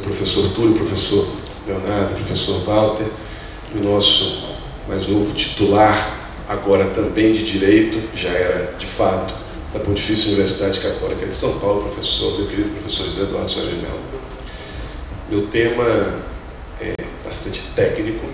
professor Túlio, professor Leonardo, professor Walter, e o nosso mais novo titular, agora também de Direito, já era de fato, da Pontifícia Universidade Católica de São Paulo, meu querido professor José Eduardo Soares de Mello. Meu tema é bastante técnico.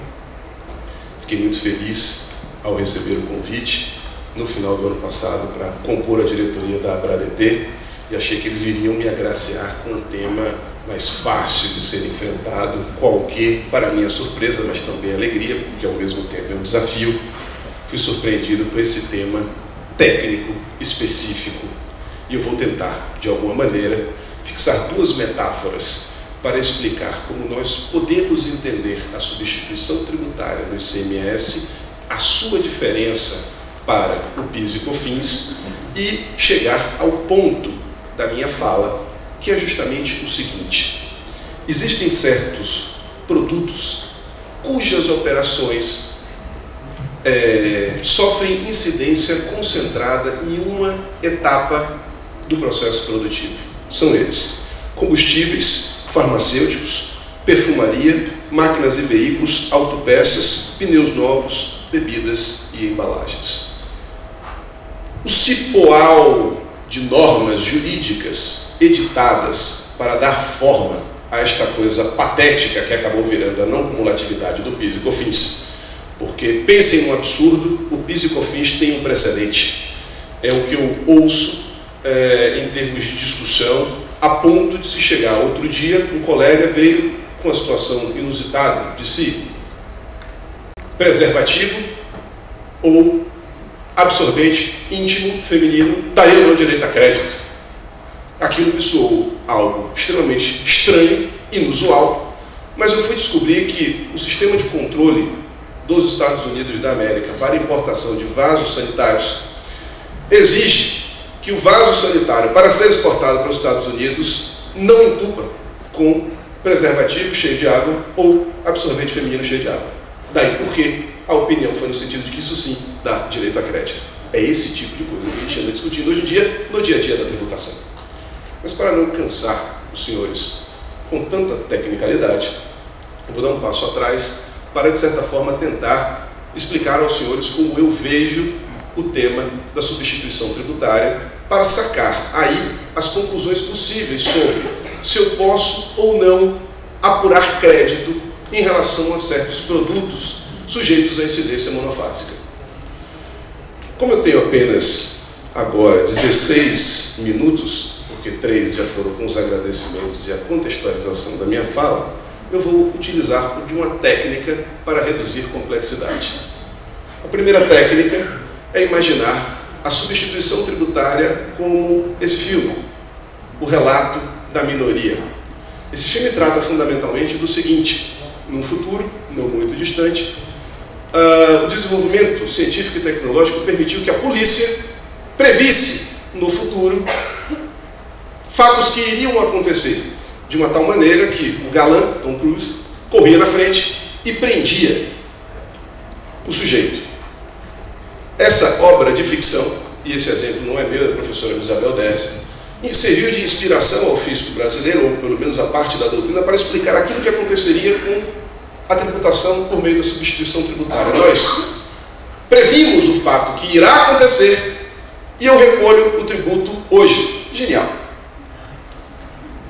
Fiquei muito feliz ao receber o convite no final do ano passado para compor a diretoria da ABRADET e achei que eles iriam me agraciar com um tema mais fácil de ser enfrentado, qualquer, para minha surpresa, mas também alegria, porque ao mesmo tempo é um desafio. Fui surpreendido por esse tema técnico, específico, e eu vou tentar, de alguma maneira, fixar duas metáforas para explicar como nós podemos entender a substituição tributária do ICMS, a sua diferença para o PIS e COFINS, e chegar ao ponto da minha fala, que é justamente o seguinte: existem certos produtos cujas operações sofrem incidência concentrada em uma etapa do processo produtivo. São eles: combustíveis, farmacêuticos, perfumaria, máquinas e veículos, autopeças, pneus novos, bebidas e embalagens. O cipoal de normas jurídicas editadas para dar forma a esta coisa patética que acabou virando a não cumulatividade do PIS e COFINS. Porque, pensem no absurdo, o PIS e COFINS tem um precedente. É o que eu ouço em termos de discussão, a ponto de se chegar outro dia, um colega veio com uma situação inusitada, disse: preservativo ou absorvente íntimo feminino daria ou não direito a crédito. Aquilo me soou algo extremamente estranho, inusual, mas eu fui descobrir que o sistema de controle dos Estados Unidos da América para importação de vasos sanitários exige que o vaso sanitário, para ser exportado para os Estados Unidos, não entupa com preservativo cheio de água ou absorvente feminino cheio de água. Daí porque a opinião foi no sentido de que isso sim dá direito a crédito. É esse tipo de coisa que a gente anda discutindo hoje em dia, no dia a dia da tributação. Mas para não cansar os senhores com tanta tecnicalidade, eu vou dar um passo atrás para, de certa forma, tentar explicar aos senhores como eu vejo o tema da substituição tributária, para sacar aí as conclusões possíveis sobre se eu posso ou não apurar crédito em relação a certos produtos sujeitos à incidência monofásica. Como eu tenho apenas agora 16 minutos, porque 3 já foram com os agradecimentos e a contextualização da minha fala, eu vou utilizar de uma técnica para reduzir complexidade. A primeira técnica é imaginar a substituição tributária como esse filme, O Relato da Minoria. Esse filme trata fundamentalmente do seguinte: num futuro não muito distante, o desenvolvimento científico e tecnológico permitiu que a polícia previsse no futuro fatos que iriam acontecer, de uma tal maneira que o galã, Tom Cruise, corria na frente e prendia o sujeito. Essa obra de ficção, e esse exemplo não é meu, é da professora Isabel Décio, serviu de inspiração ao fisco brasileiro, ou pelo menos a parte da doutrina, para explicar aquilo que aconteceria com a tributação por meio da substituição tributária. Nós previmos o fato que irá acontecer e eu recolho o tributo hoje. Genial.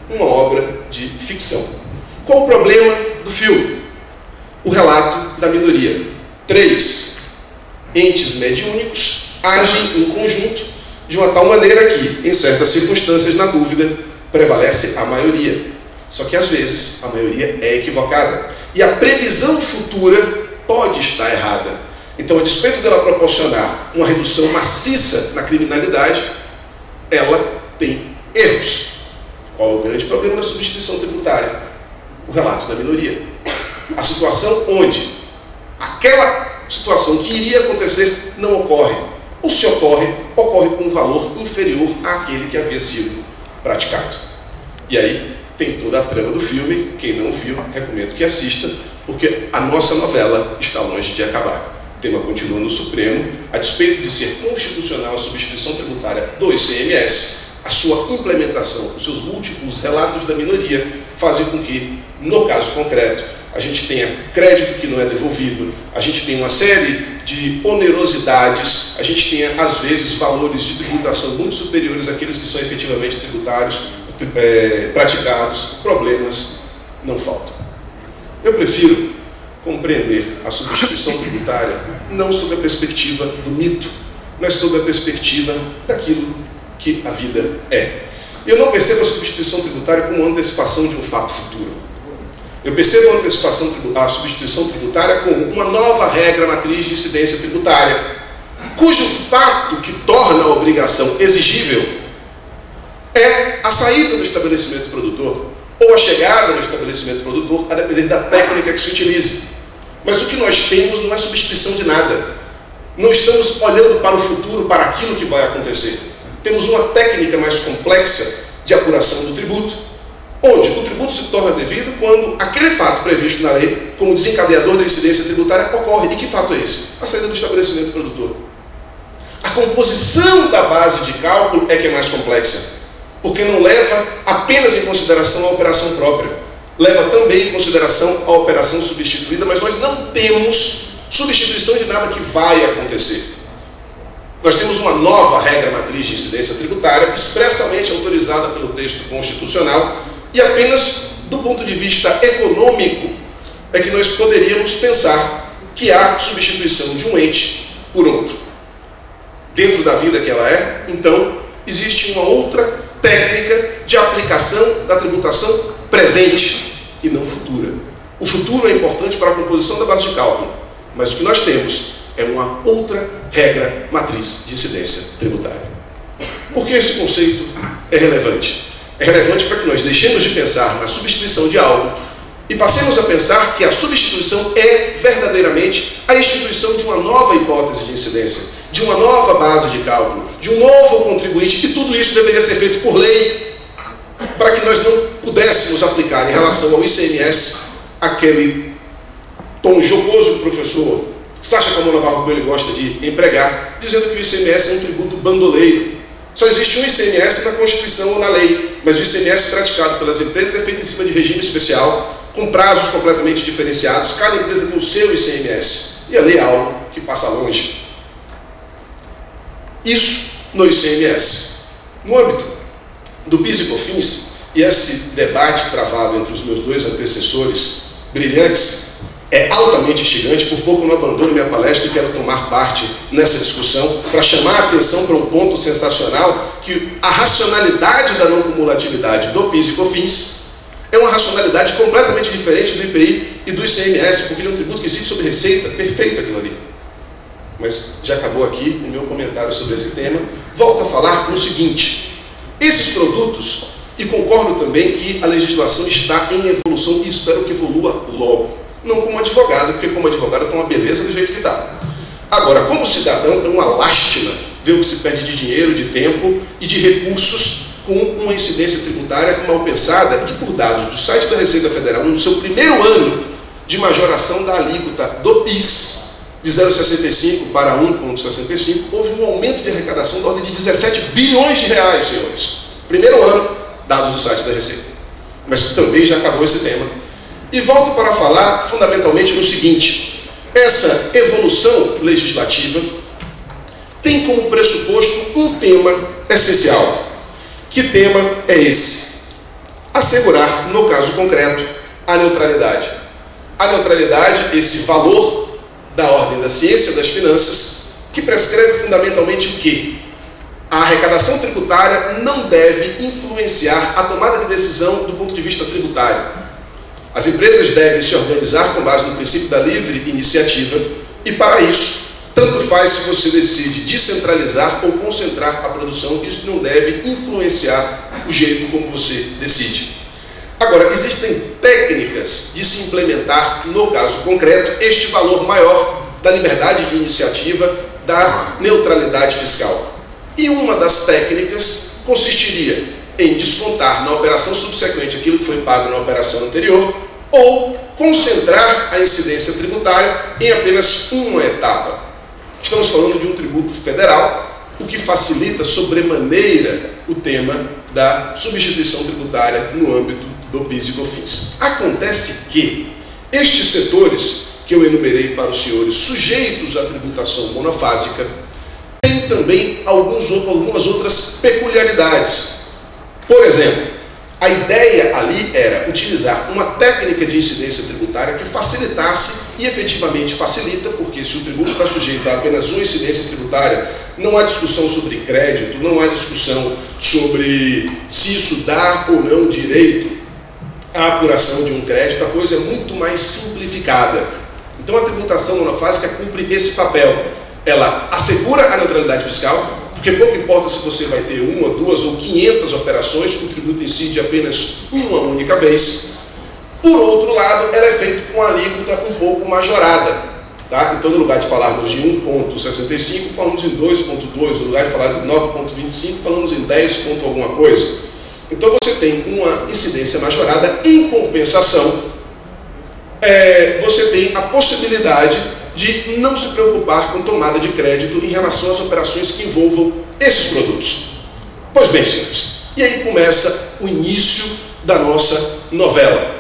Uma obra de ficção. Qual o problema do filme? O relato da minoria. 3 entes mediúnicos agem em conjunto de uma tal maneira que, em certas circunstâncias, na dúvida, prevalece a maioria. Só que, às vezes, a maioria é equivocada. E a previsão futura pode estar errada. Então, a despeito dela proporcionar uma redução maciça na criminalidade, ela tem erros. Qual é o grande problema da substituição tributária? O relato da minoria. A situação onde aquela situação que iria acontecer não ocorre. Ou se ocorre, ocorre com um valor inferior àquele que havia sido praticado. E aí tem toda a trama do filme. Quem não viu, recomendo que assista, porque a nossa novela está longe de acabar. O tema continua no Supremo. A despeito de ser constitucional a substituição tributária do ICMS, a sua implementação, os seus múltiplos relatos da minoria, fazem com que, no caso concreto, a gente tenha crédito que não é devolvido, a gente tem uma série de onerosidades, a gente tenha, às vezes, valores de tributação muito superiores àqueles que são efetivamente tributários, praticados, problemas não faltam. Eu prefiro compreender a substituição tributária não sob a perspectiva do mito, mas sob a perspectiva daquilo que a vida é. Eu não percebo a substituição tributária como uma antecipação de um fato futuro. Eu percebo a substituição tributária como uma nova regra matriz de incidência tributária, cujo fato que torna a obrigação exigível é a saída do estabelecimento produtor ou a chegada do estabelecimento produtor, a depender da técnica que se utilize. Mas o que nós temos não é substituição de nada. Não estamos olhando para o futuro, para aquilo que vai acontecer. Temos uma técnica mais complexa de apuração do tributo, onde o tributo se torna devido quando aquele fato previsto na lei, como desencadeador da incidência tributária, ocorre. E que fato é esse? A saída do estabelecimento produtor. A composição da base de cálculo é que é mais complexa, porque não leva apenas em consideração a operação própria, leva também em consideração a operação substituída, mas nós não temos substituição de nada que vai acontecer. Nós temos uma nova regra matriz de incidência tributária, expressamente autorizada pelo texto constitucional, e apenas do ponto de vista econômico é que nós poderíamos pensar que há substituição de um ente por outro. Dentro da vida que ela é, então, existe uma outra técnica de aplicação da tributação presente e não futura. O futuro é importante para a composição da base de cálculo, mas o que nós temos é uma outra regra matriz de incidência tributária. Por que esse conceito é relevante? É relevante para que nós deixemos de pensar na substituição de algo e passemos a pensar que a substituição é verdadeiramente a instituição de uma nova hipótese de incidência, de uma nova base de cálculo, de um novo contribuinte, e tudo isso deveria ser feito por lei, para que nós não pudéssemos aplicar em relação ao ICMS aquele tom jocoso que o professor Sacha Camon Navarro Coelho gosta de empregar, dizendo que o ICMS é um tributo bandoleiro. Só existe um ICMS na Constituição ou na lei, mas o ICMS praticado pelas empresas é feito em cima de regime especial, com prazos completamente diferenciados. Cada empresa tem o seu ICMS, e a lei é algo que passa longe. Isso no ICMS. No âmbito do PIS e COFINS, e esse debate travado entre os meus dois antecessores brilhantes é altamente instigante, por pouco não abandono minha palestra e quero tomar parte nessa discussão para chamar a atenção para um ponto sensacional, que a racionalidade da não cumulatividade do PIS e COFINS é uma racionalidade completamente diferente do IPI e do ICMS, porque ele é um tributo que incide sobre receita, perfeito aquilo ali. Mas já acabou aqui o meu comentário sobre esse tema. Volto a falar no seguinte: esses produtos, e concordo também que a legislação está em evolução e espero que evolua logo. Não como advogado, porque como advogado está uma beleza do jeito que está. Agora, como cidadão, é uma lástima ver o que se perde de dinheiro, de tempo e de recursos com uma incidência tributária mal pensada, que por dados do site da Receita Federal, no seu primeiro ano de majoração da alíquota do PIS, de 0,65 para 1,65, houve um aumento de arrecadação da ordem de 17 bilhões de reais, senhores. Primeiro ano, dados do site da Receita. Mas também já acabou esse tema. E volto para falar fundamentalmente no seguinte: essa evolução legislativa tem como pressuposto um tema essencial. Que tema é esse? Assegurar, no caso concreto, a neutralidade. A neutralidade, esse valor da ordem da ciência das finanças, que prescreve fundamentalmente o quê? A arrecadação tributária não deve influenciar a tomada de decisão do ponto de vista tributário. As empresas devem se organizar com base no princípio da livre iniciativa e, para isso, tanto faz se você decide descentralizar ou concentrar a produção, isso não deve influenciar o jeito como você decide. Agora, existem técnicas de se implementar, no caso concreto, este valor maior da liberdade de iniciativa, da neutralidade fiscal. E uma das técnicas consistiria em descontar na operação subsequente aquilo que foi pago na operação anterior, ou concentrar a incidência tributária em apenas uma etapa. Estamos falando de um tributo federal, o que facilita sobremaneira o tema da substituição tributária no âmbito do PIS e COFINS. Acontece que estes setores que eu enumerei para os senhores sujeitos à tributação monofásica têm também algumas outras peculiaridades. Por exemplo, a ideia ali era utilizar uma técnica de incidência tributária que facilitasse, e efetivamente facilita, porque se o tributo está sujeito a apenas uma incidência tributária, não há discussão sobre crédito, não há discussão sobre se isso dá ou não direito à apuração de um crédito, a coisa é muito mais simplificada. Então a tributação monofásica cumpre esse papel. Ela assegura a neutralidade fiscal, porque pouco importa se você vai ter 1, 2 ou 500 operações, o tributo incide apenas uma única vez. Por outro lado, ela é feita com uma alíquota um pouco majorada. Tá? Então, no lugar de falarmos de 1,65, falamos em 2,2, no lugar de falar de 9,25, falamos em 10 ponto alguma coisa. Então, você tem uma incidência majorada. Em compensação, você tem a possibilidade de não se preocupar com tomada de crédito em relação às operações que envolvam esses produtos. Pois bem, senhores, e aí começa o início da nossa novela.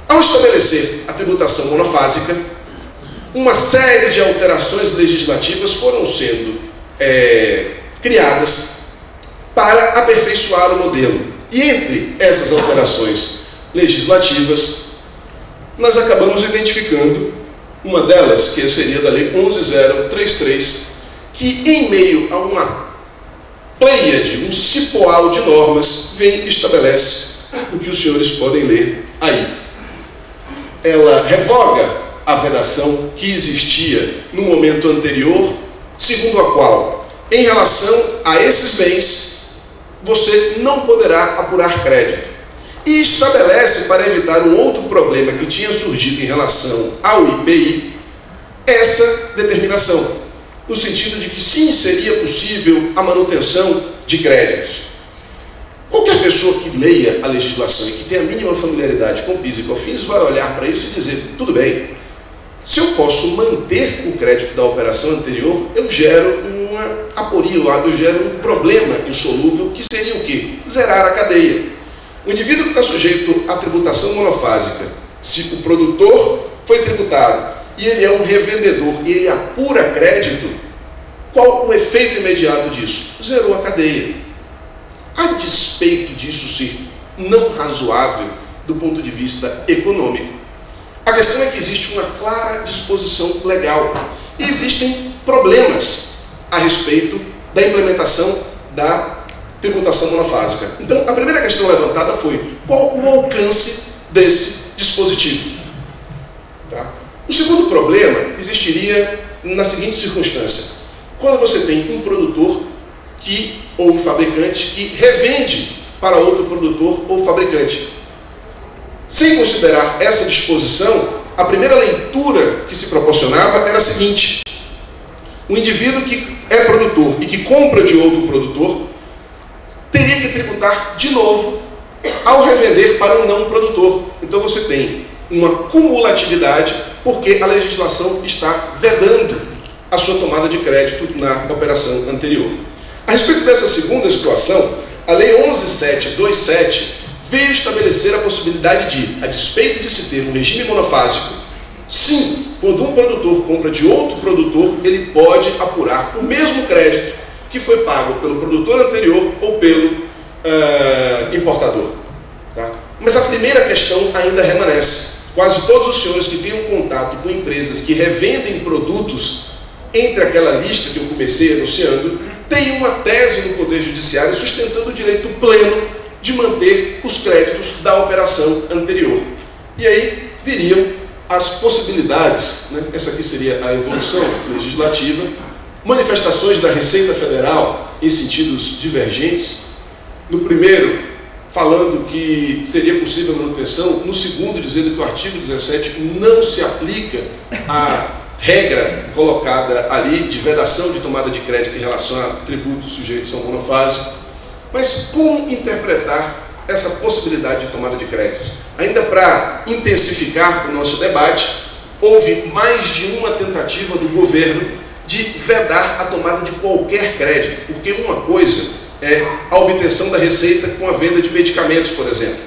Ao estabelecer a tributação monofásica, uma série de alterações legislativas foram sendo criadas para aperfeiçoar o modelo. E entre essas alterações legislativas, nós acabamos identificando uma delas, que seria da Lei 11.033, que em meio a uma pleiade, um cipoal de normas, vem e estabelece o que os senhores podem ler aí. Ela revoga a vedação que existia no momento anterior, segundo a qual, em relação a esses bens, você não poderá apurar crédito. E estabelece, para evitar um outro problema que tinha surgido em relação ao IPI, essa determinação, no sentido de que sim, seria possível a manutenção de créditos. Qualquer pessoa que leia a legislação e que tenha a mínima familiaridade com PIS e COFINS vai olhar para isso e dizer, tudo bem, se eu posso manter o crédito da operação anterior, eu gero uma aporia, eu gero um problema insolúvel, que seria o quê? Zerar a cadeia. O indivíduo que está sujeito à tributação monofásica, se o produtor foi tributado e ele é um revendedor e ele apura crédito, qual o efeito imediato disso? Zerou a cadeia. A despeito disso ser não razoável do ponto de vista econômico, a questão é que existe uma clara disposição legal e existem problemas a respeito da implementação da tributação monofásica. Então, a primeira questão levantada foi qual o alcance desse dispositivo. Tá? O segundo problema existiria na seguinte circunstância. Quando você tem um produtor ou um fabricante que revende para outro produtor ou fabricante. Sem considerar essa disposição, a primeira leitura que se proporcionava era a seguinte: o indivíduo que é produtor e que compra de outro produtor teria que tributar de novo ao revender para um não produtor. Então você tem uma cumulatividade, porque a legislação está vedando a sua tomada de crédito na operação anterior. A respeito dessa segunda situação, a Lei 11.727 veio estabelecer a possibilidade de, a despeito de se ter um regime monofásico, sim, quando um produtor compra de outro produtor, ele pode apurar o mesmo crédito que foi pago pelo produtor anterior ou pelo importador. Tá? Mas a primeira questão ainda remanesce. Quase todos os senhores que têm um contato com empresas que revendem produtos entre aquela lista que eu comecei anunciando, têm uma tese no Poder Judiciário sustentando o direito pleno de manter os créditos da operação anterior. E aí viriam as possibilidades, né? Essa aqui seria a evolução legislativa, manifestações da Receita Federal em sentidos divergentes. No primeiro, falando que seria possível a manutenção, no segundo, dizendo que o artigo 17 não se aplica à regra colocada ali de vedação de tomada de crédito em relação a tributos sujeitos ao monofásico. Mas como interpretar essa possibilidade de tomada de créditos? Ainda para intensificar o nosso debate, houve mais de uma tentativa do governo de vedar a tomada de qualquer crédito, porque uma coisa é a obtenção da receita com a venda de medicamentos, por exemplo.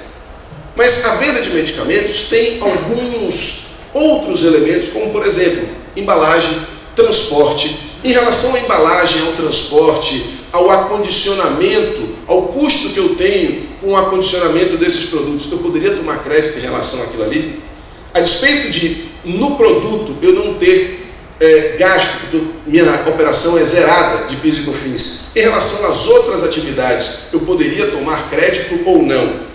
Mas a venda de medicamentos tem alguns outros elementos, como por exemplo, embalagem, transporte. Em relação à embalagem, ao transporte, ao acondicionamento, ao custo que eu tenho com o acondicionamento desses produtos, eu poderia tomar crédito em relação àquilo ali? A despeito de, no produto, eu não ter gasto, porque minha operação é zerada de PIS e COFINS. Em relação às outras atividades, eu poderia tomar crédito ou não?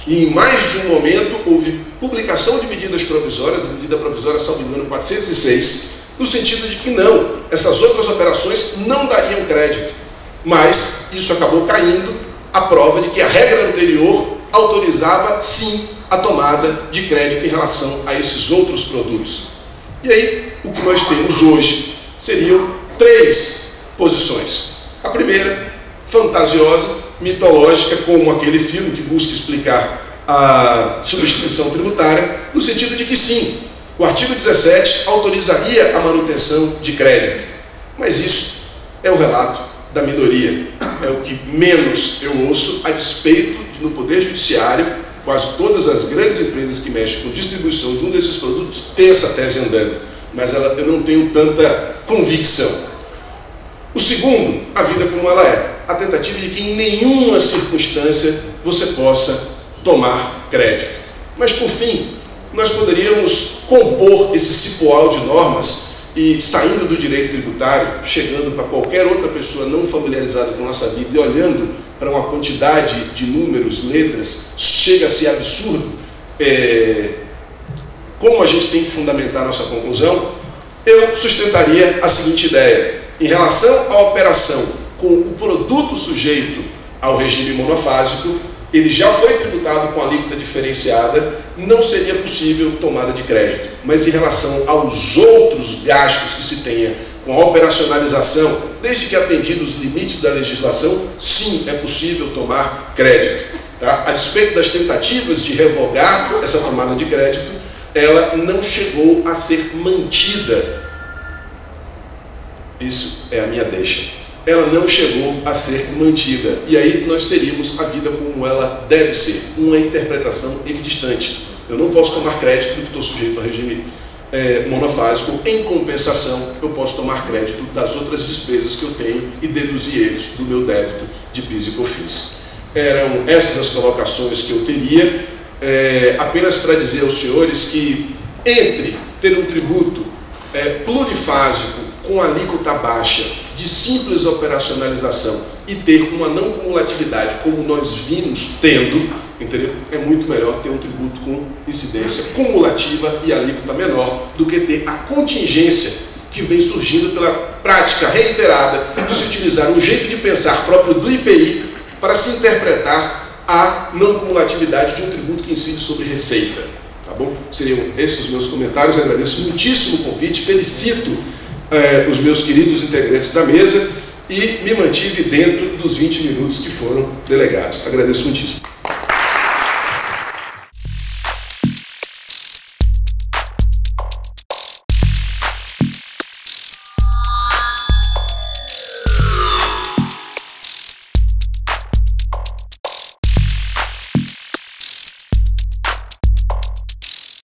E em mais de um momento houve publicação de medidas provisórias, a medida provisória, salvo engano, 406, no sentido de que não, essas outras operações não dariam crédito. Mas isso acabou caindo à prova de que a regra anterior autorizava sim a tomada de crédito em relação a esses outros produtos. E aí, o que nós temos hoje seriam 3 posições. A primeira, fantasiosa, mitológica, como aquele filme que busca explicar a substituição tributária, no sentido de que sim, o artigo 17 autorizaria a manutenção de crédito. Mas isso é o relato da minoria, é o que menos eu ouço a despeito de, no Poder Judiciário, quase todas as grandes empresas que mexem com distribuição de um desses produtos têm essa tese andando, mas eu não tenho tanta convicção. O segundo, a vida como ela é, a tentativa de que em nenhuma circunstância você possa tomar crédito. Mas por fim, nós poderíamos compor esse cipoal de normas e, saindo do direito tributário, chegando para qualquer outra pessoa não familiarizada com a nossa vida e olhando para uma quantidade de números, letras, chega a ser absurdo como a gente tem que fundamentar a nossa conclusão, eu sustentaria a seguinte ideia. Em relação à operação com o produto sujeito ao regime monofásico, ele já foi tributado com alíquota diferenciada, não seria possível tomada de crédito. Mas em relação aos outros gastos que se tenha com a operacionalização, desde que atendidos os limites da legislação, sim, é possível tomar crédito. Tá? A despeito das tentativas de revogar essa tomada de crédito, ela não chegou a ser mantida. Isso é a minha deixa. Ela não chegou a ser mantida. E aí nós teríamos a vida como ela deve ser, uma interpretação equidistante. Eu não posso tomar crédito porque estou sujeito ao regime monofásico. Em compensação, eu posso tomar crédito das outras despesas que eu tenho e deduzir eles do meu débito de PIS e COFINS. Eram essas as colocações que eu teria, apenas para dizer aos senhores que entre ter um tributo plurifásico com alíquota baixa, de simples operacionalização e ter uma não cumulatividade como nós vimos tendo, entendeu? É muito melhor ter um tributo com incidência cumulativa e alíquota menor do que ter a contingência que vem surgindo pela prática reiterada de se utilizar um jeito de pensar próprio do IPI para se interpretar a não cumulatividade de um tributo que incide sobre receita. Tá bom? Seriam esses os meus comentários. Eu agradeço muitíssimo o convite, felicito os meus queridos integrantes da mesa e me mantive dentro dos 20 minutos que foram delegados. Agradeço muitíssimo.